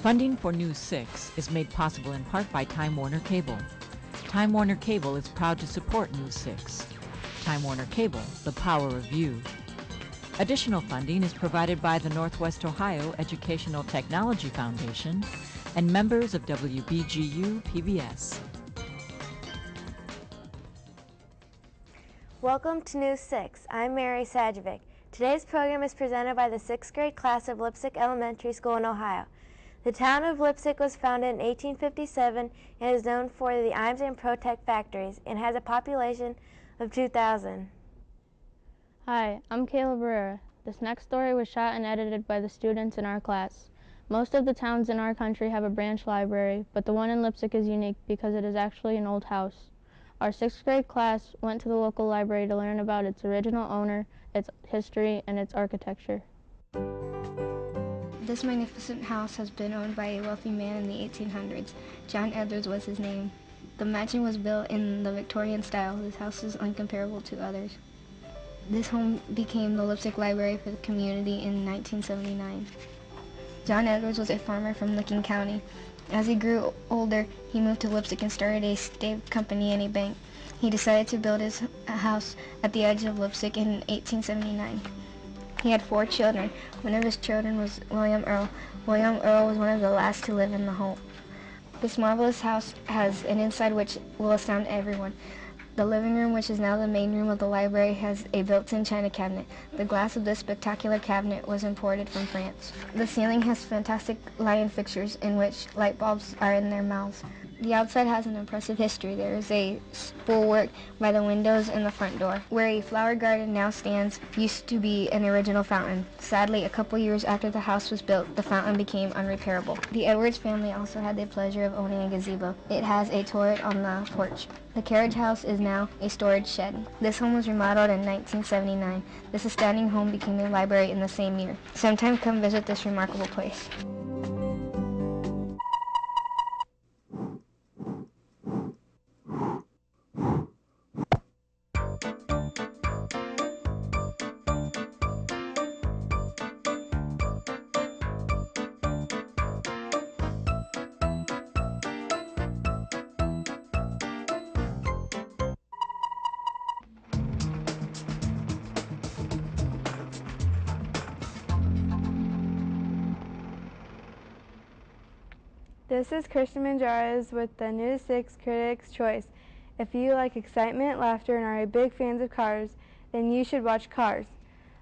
Funding for News 6 is made possible in part by Time Warner Cable. Time Warner Cable is proud to support News 6. Time Warner Cable, the power of you. Additional funding is provided by the Northwest Ohio Educational Technology Foundation and members of WBGU PBS. Welcome to News 6. I'm Mary Sajovic. Today's program is presented by the 6th grade class of Leipsic Elementary School in Ohio. The town of Leipsic was founded in 1857 and is known for the Imes and Protect factories and has a population of 2,000. Hi, I'm Kayla Barrera. This next story was shot and edited by the students in our class. Most of the towns in our country have a branch library, but the one in Leipsic is unique because it is actually an old house. Our 6th grade class went to the local library to learn about its original owner, its history, and its architecture. This magnificent house has been owned by a wealthy man in the 1800s. John Edwards was his name. The mansion was built in the Victorian style. This house is incomparable to others. This home became the Leipsic Library for the community in 1979. John Edwards was a farmer from Licking County. As he grew older, he moved to Leipsic and started a stave company and a bank. He decided to build his house at the edge of Leipsic in 1879. He had 4 children. One of his children was William Earl. William Earl was one of the last to live in the home. This marvelous house has an inside which will astound everyone. The living room, which is now the main room of the library, has a built-in china cabinet. The glass of this spectacular cabinet was imported from France. The ceiling has fantastic lion fixtures in which light bulbs are in their mouths. The outside has an impressive history. There is a bulwark by the windows and the front door. Where a flower garden now stands used to be an original fountain. Sadly, a couple years after the house was built, the fountain became unrepairable. The Edwards family also had the pleasure of owning a gazebo. It has a turret on the porch. The carriage house is now a storage shed. This home was remodeled in 1979. This astounding home became a library in the same year. Sometime come visit this remarkable place. This is Kirsten Manjares with the News 6 Critics' Choice. If you like excitement, laughter, and are big fans of cars, then you should watch Cars.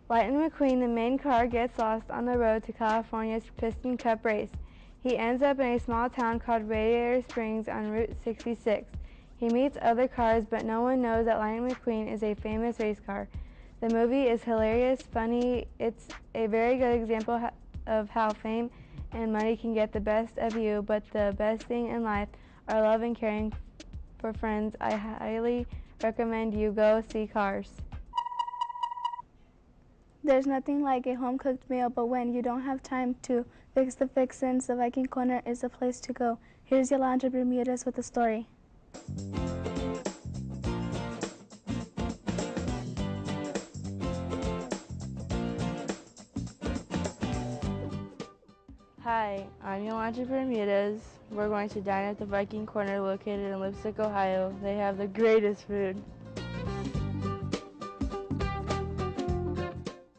Lightning McQueen, the main car, gets lost on the road to California's Piston Cup race. He ends up in a small town called Radiator Springs on Route 66. He meets other cars, but no one knows that Lightning McQueen is a famous race car. The movie is hilarious, funny. It's a very good example of how fame and money can get the best of you, but the best thing in life are love and caring for friends. I highly recommend you go see Cars. There's nothing like a home-cooked meal, but when you don't have time to fix the fixins, the Viking Corner is the place to go. Here's Yolanda Bermudez with the story. Hi, I'm Yolanda Bermudez. We're going to dine at the Viking Corner located in Leipsic, Ohio. They have the greatest food.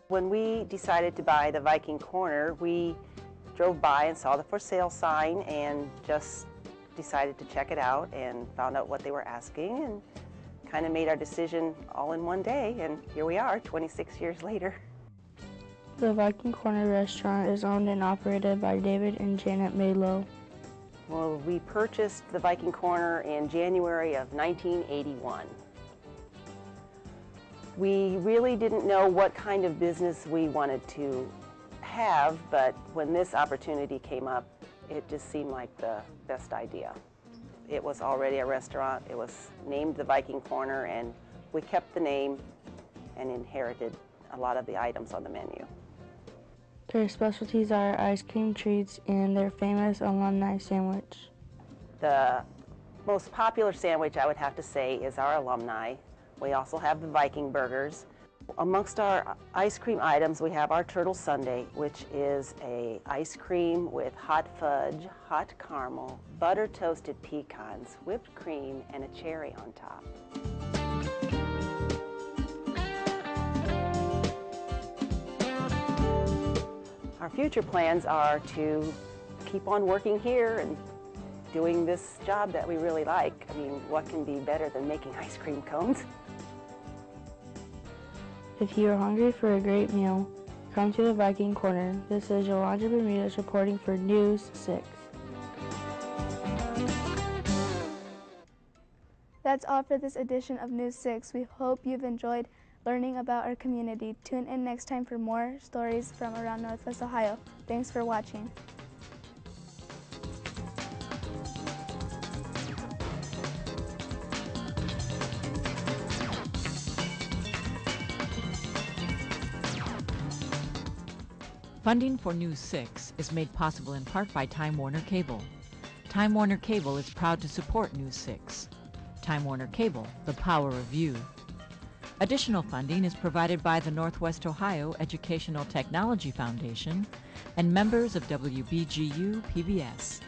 When we decided to buy the Viking Corner, we drove by and saw the for sale sign and just decided to check it out and found out what they were asking and kind of made our decision all in one day, and here we are 26 years later. The Viking Corner restaurant is owned and operated by David and Janet Maylow. Well, we purchased the Viking Corner in January of 1981. We really didn't know what kind of business we wanted to have, but when this opportunity came up, it just seemed like the best idea. It was already a restaurant. It was named the Viking Corner, and we kept the name and inherited a lot of the items on the menu. Their specialties are ice cream treats and their famous alumni sandwich. The most popular sandwich, I would have to say, is our alumni. We also have the Viking burgers. Amongst our ice cream items, we have our turtle sundae, which is a ice cream with hot fudge, hot caramel, butter toasted pecans, whipped cream, and a cherry on top. Our future plans are to keep on working here and doing this job that we really like. I mean, what can be better than making ice cream cones? If you are hungry for a great meal, come to the Viking Corner. This is Yolanda Bermudez reporting for News 6. That's all for this edition of News 6. We hope you've enjoyed learning about our community. Tune in next time for more stories from around Northwest Ohio. Thanks for watching. Funding for News 6 is made possible in part by Time Warner Cable. Time Warner Cable is proud to support News 6. Time Warner Cable, the power of you. Additional funding is provided by the Northwest Ohio Educational Technology Foundation and members of WBGU PBS.